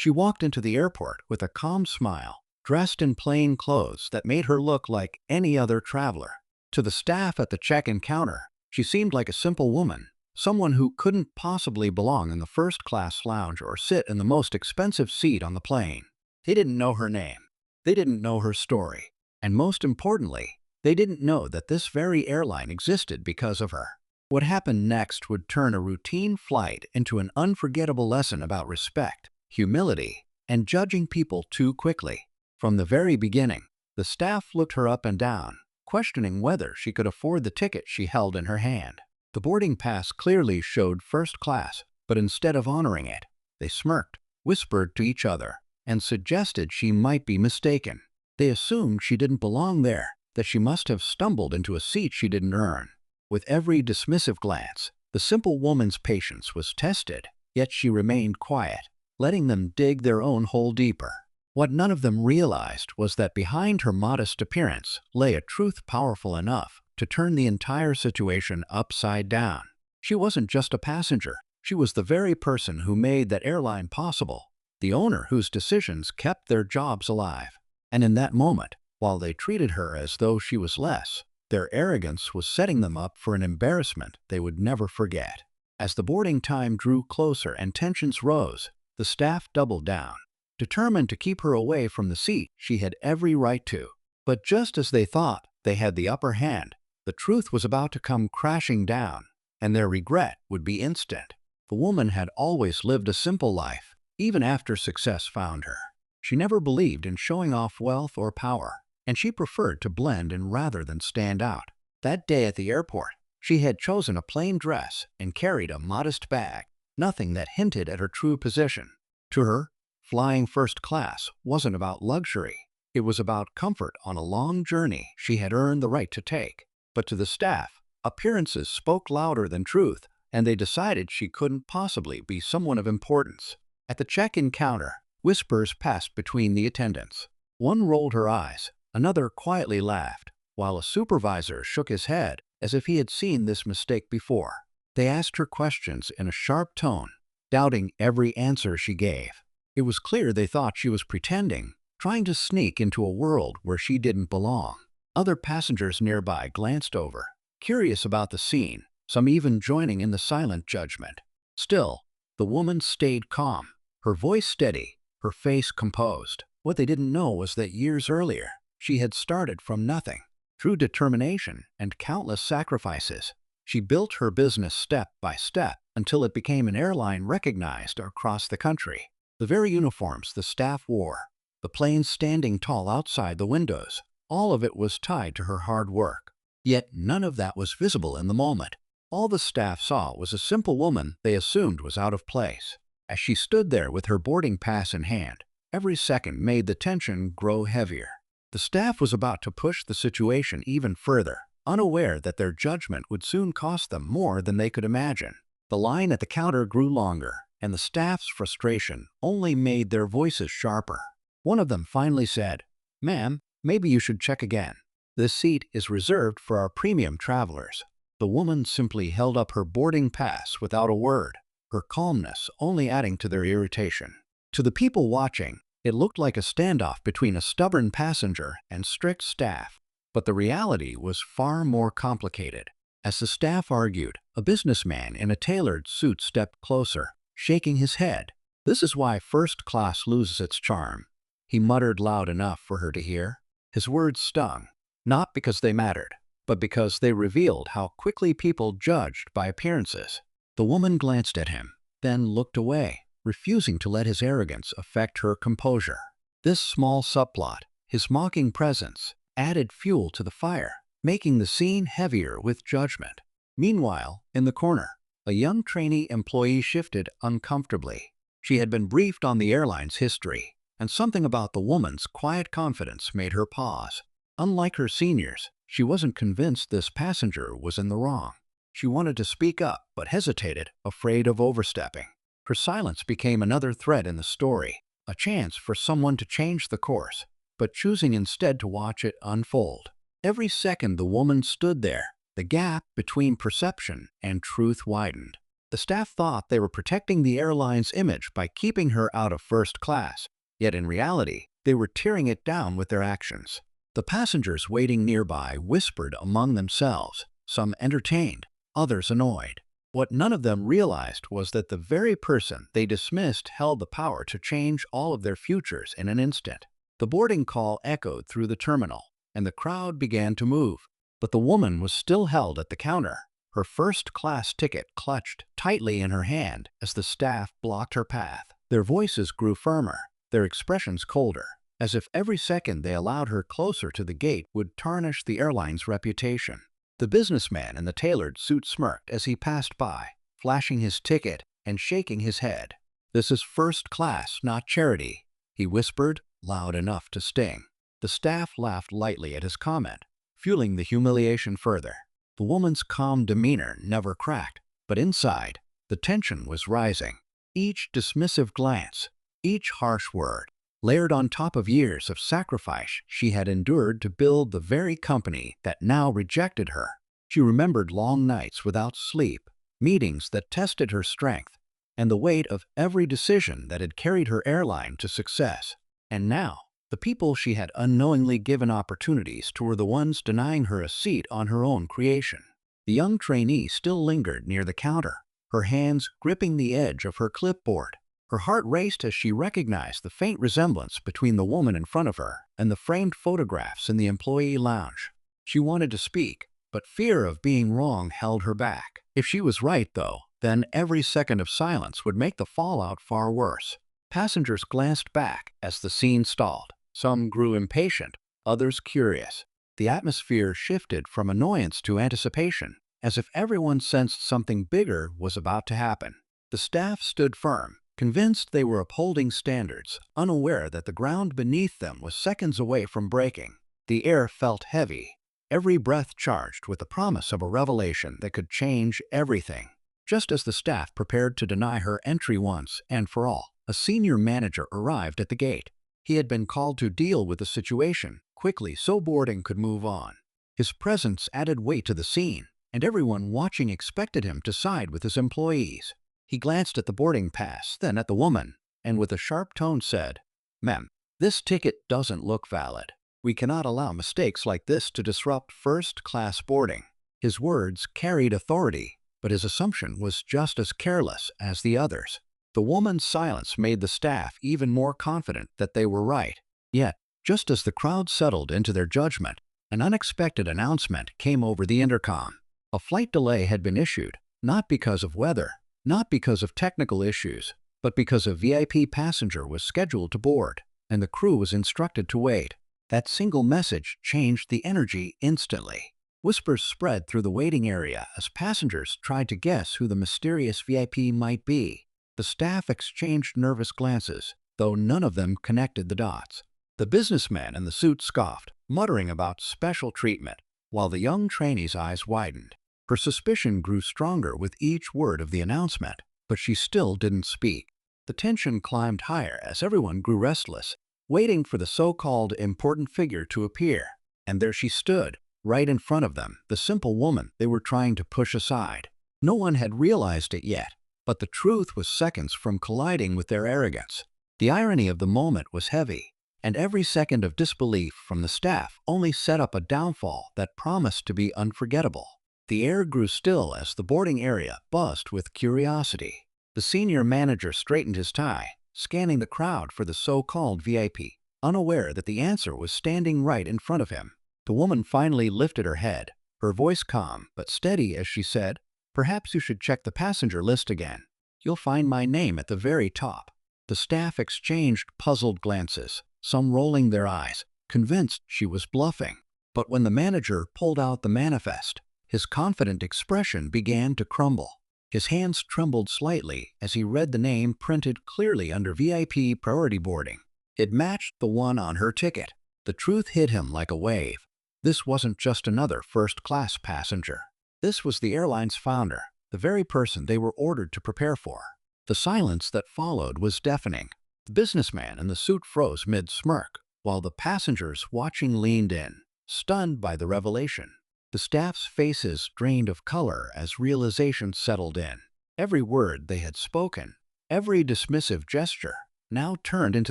She walked into the airport with a calm smile, dressed in plain clothes that made her look like any other traveler. To the staff at the check-in counter, she seemed like a simple woman, someone who couldn't possibly belong in the first-class lounge or sit in the most expensive seat on the plane. They didn't know her name. They didn't know her story. And most importantly, they didn't know that this very airline existed because of her. What happened next would turn a routine flight into an unforgettable lesson about respect, humility, and judging people too quickly. From the very beginning, the staff looked her up and down, questioning whether she could afford the ticket she held in her hand. The boarding pass clearly showed first class, but instead of honoring it, they smirked, whispered to each other, and suggested she might be mistaken. They assumed she didn't belong there, that she must have stumbled into a seat she didn't earn. With every dismissive glance, the simple woman's patience was tested, yet she remained quiet, letting them dig their own hole deeper. What none of them realized was that behind her modest appearance lay a truth powerful enough to turn the entire situation upside down. She wasn't just a passenger. She was the very person who made that airline possible, the owner whose decisions kept their jobs alive. And in that moment, while they treated her as though she was less, their arrogance was setting them up for an embarrassment they would never forget. As the boarding time drew closer and tensions rose, the staff doubled down, determined to keep her away from the seat she had every right to. But just as they thought they had the upper hand, the truth was about to come crashing down, and their regret would be instant. The woman had always lived a simple life, even after success found her. She never believed in showing off wealth or power, and she preferred to blend in rather than stand out. That day at the airport, she had chosen a plain dress and carried a modest bag, nothing that hinted at her true position. To her, flying first class wasn't about luxury. It was about comfort on a long journey she had earned the right to take. But to the staff, appearances spoke louder than truth, and they decided she couldn't possibly be someone of importance. At the check-in counter, whispers passed between the attendants. One rolled her eyes, another quietly laughed, while a supervisor shook his head as if he had seen this mistake before. They asked her questions in a sharp tone, doubting every answer she gave. It was clear they thought she was pretending, trying to sneak into a world where she didn't belong. Other passengers nearby glanced over, curious about the scene, some even joining in the silent judgment. Still, the woman stayed calm, her voice steady, her face composed. What they didn't know was that years earlier, she had started from nothing. Through determination and countless sacrifices, she built her business step by step until it became an airline recognized across the country. The very uniforms the staff wore, the planes standing tall outside the windows, all of it was tied to her hard work. Yet none of that was visible in the moment. All the staff saw was a simple woman they assumed was out of place. As she stood there with her boarding pass in hand, every second made the tension grow heavier. The staff was about to push the situation even further, unaware that their judgment would soon cost them more than they could imagine. The line at the counter grew longer, and the staff's frustration only made their voices sharper. One of them finally said, "Ma'am, maybe you should check again. This seat is reserved for our premium travelers." The woman simply held up her boarding pass without a word, her calmness only adding to their irritation. To the people watching, it looked like a standoff between a stubborn passenger and strict staff. But the reality was far more complicated. As the staff argued, a businessman in a tailored suit stepped closer, shaking his head. "This is why first class loses its charm," he muttered loud enough for her to hear. His words stung, not because they mattered, but because they revealed how quickly people judged by appearances. The woman glanced at him, then looked away, refusing to let his arrogance affect her composure. This small subplot, his mocking presence, added fuel to the fire, making the scene heavier with judgment. Meanwhile, in the corner, a young trainee employee shifted uncomfortably. She had been briefed on the airline's history, and something about the woman's quiet confidence made her pause. Unlike her seniors, she wasn't convinced this passenger was in the wrong. She wanted to speak up, but hesitated, afraid of overstepping. Her silence became another thread in the story, a chance for someone to change the course, but choosing instead to watch it unfold. Every second the woman stood there, the gap between perception and truth widened. The staff thought they were protecting the airline's image by keeping her out of first class, yet in reality, they were tearing it down with their actions. The passengers waiting nearby whispered among themselves, some entertained, others annoyed. What none of them realized was that the very person they dismissed held the power to change all of their futures in an instant. The boarding call echoed through the terminal, and the crowd began to move. But the woman was still held at the counter, her first-class ticket clutched tightly in her hand as the staff blocked her path. Their voices grew firmer, their expressions colder, as if every second they allowed her closer to the gate would tarnish the airline's reputation. The businessman in the tailored suit smirked as he passed by, flashing his ticket and shaking his head. "This is first class, not charity," he whispered, loud enough to sting. The staff laughed lightly at his comment, fueling the humiliation further. The woman's calm demeanor never cracked, but inside, the tension was rising. Each dismissive glance, each harsh word, layered on top of years of sacrifice she had endured to build the very company that now rejected her. She remembered long nights without sleep, meetings that tested her strength, and the weight of every decision that had carried her airline to success. And now, the people she had unknowingly given opportunities to were the ones denying her a seat on her own creation. The young trainee still lingered near the counter, her hands gripping the edge of her clipboard. Her heart raced as she recognized the faint resemblance between the woman in front of her and the framed photographs in the employee lounge. She wanted to speak, but fear of being wrong held her back. If she was right, though, then every second of silence would make the fallout far worse. Passengers glanced back as the scene stalled. Some grew impatient, others curious. The atmosphere shifted from annoyance to anticipation, as if everyone sensed something bigger was about to happen. The staff stood firm, convinced they were upholding standards, unaware that the ground beneath them was seconds away from breaking. The air felt heavy, every breath charged with the promise of a revelation that could change everything. Just as the staff prepared to deny her entry once and for all, a senior manager arrived at the gate. He had been called to deal with the situation quickly so boarding could move on. His presence added weight to the scene, and everyone watching expected him to side with his employees. He glanced at the boarding pass, then at the woman, and with a sharp tone said, "Ma'am, this ticket doesn't look valid. We cannot allow mistakes like this to disrupt first-class boarding." His words carried authority, but his assumption was just as careless as the others. The woman's silence made the staff even more confident that they were right. Yet, just as the crowd settled into their judgment, an unexpected announcement came over the intercom. A flight delay had been issued, not because of weather, not because of technical issues, but because a VIP passenger was scheduled to board, and the crew was instructed to wait. That single message changed the energy instantly. Whispers spread through the waiting area as passengers tried to guess who the mysterious VIP might be. The staff exchanged nervous glances, though none of them connected the dots. The businessman in the suit scoffed, muttering about special treatment, while the young trainee's eyes widened. Her suspicion grew stronger with each word of the announcement, but she still didn't speak. The tension climbed higher as everyone grew restless, waiting for the so-called important figure to appear. And there she stood, right in front of them, the simple woman they were trying to push aside. No one had realized it yet, but the truth was seconds from colliding with their arrogance. The irony of the moment was heavy, and every second of disbelief from the staff only set up a downfall that promised to be unforgettable. The air grew still as the boarding area buzzed with curiosity. The senior manager straightened his tie, scanning the crowd for the so-called VIP, unaware that the answer was standing right in front of him. The woman finally lifted her head, her voice calm but steady as she said, "Perhaps you should check the passenger list again. You'll find my name at the very top." The staff exchanged puzzled glances, some rolling their eyes, convinced she was bluffing. But when the manager pulled out the manifest, his confident expression began to crumble. His hands trembled slightly as he read the name printed clearly under VIP priority boarding. It matched the one on her ticket. The truth hit him like a wave. This wasn't just another first-class passenger. This was the airline's founder, the very person they were ordered to prepare for. The silence that followed was deafening. The businessman in the suit froze mid-smirk, while the passengers watching leaned in, stunned by the revelation. The staff's faces drained of color as realization settled in. Every word they had spoken, every dismissive gesture, now turned into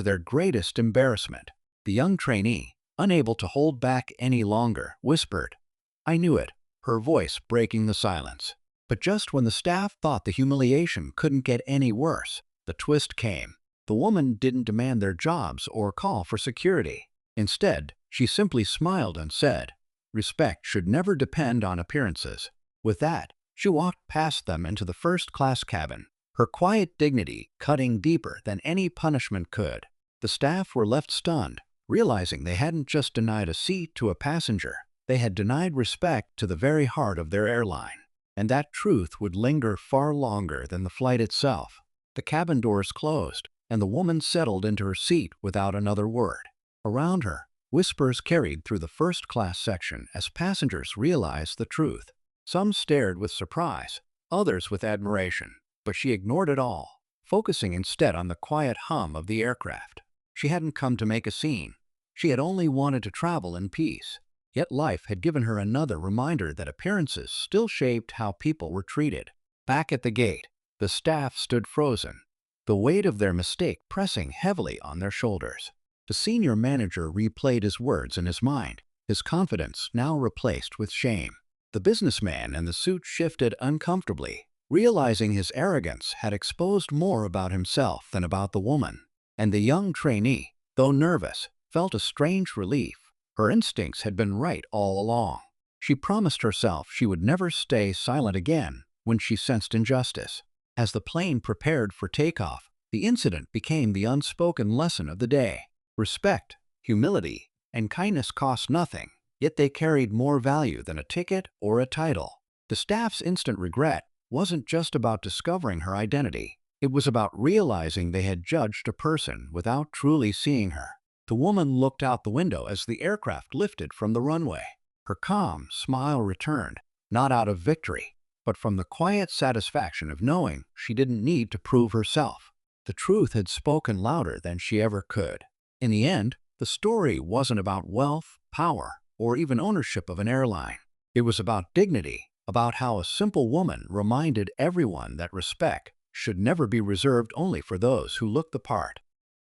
their greatest embarrassment. The young trainee, unable to hold back any longer, whispered, "I knew it," her voice breaking the silence. But just when the staff thought the humiliation couldn't get any worse, the twist came. The woman didn't demand their jobs or call for security. Instead, she simply smiled and said, "Respect should never depend on appearances." With that, she walked past them into the first-class cabin, her quiet dignity cutting deeper than any punishment could. The staff were left stunned, realizing they hadn't just denied a seat to a passenger, they had denied respect to the very heart of their airline. And that truth would linger far longer than the flight itself. The cabin doors closed, and the woman settled into her seat without another word. Around her, whispers carried through the first-class section as passengers realized the truth. Some stared with surprise, others with admiration, but she ignored it all, focusing instead on the quiet hum of the aircraft. She hadn't come to make a scene. She had only wanted to travel in peace. Yet life had given her another reminder that appearances still shaped how people were treated. Back at the gate, the staff stood frozen, the weight of their mistake pressing heavily on their shoulders. The senior manager replayed his words in his mind, his confidence now replaced with shame. The businessman in the suit shifted uncomfortably, realizing his arrogance had exposed more about himself than about the woman. And the young trainee, though nervous, felt a strange relief. Her instincts had been right all along. She promised herself she would never stay silent again when she sensed injustice. As the plane prepared for takeoff, the incident became the unspoken lesson of the day. Respect, humility, and kindness cost nothing, yet they carried more value than a ticket or a title. The staff's instant regret wasn't just about discovering her identity. It was about realizing they had judged a person without truly seeing her. The woman looked out the window as the aircraft lifted from the runway. Her calm smile returned, not out of victory, but from the quiet satisfaction of knowing she didn't need to prove herself. The truth had spoken louder than she ever could. In the end, the story wasn't about wealth, power, or even ownership of an airline. It was about dignity, about how a simple woman reminded everyone that respect should never be reserved only for those who look the part.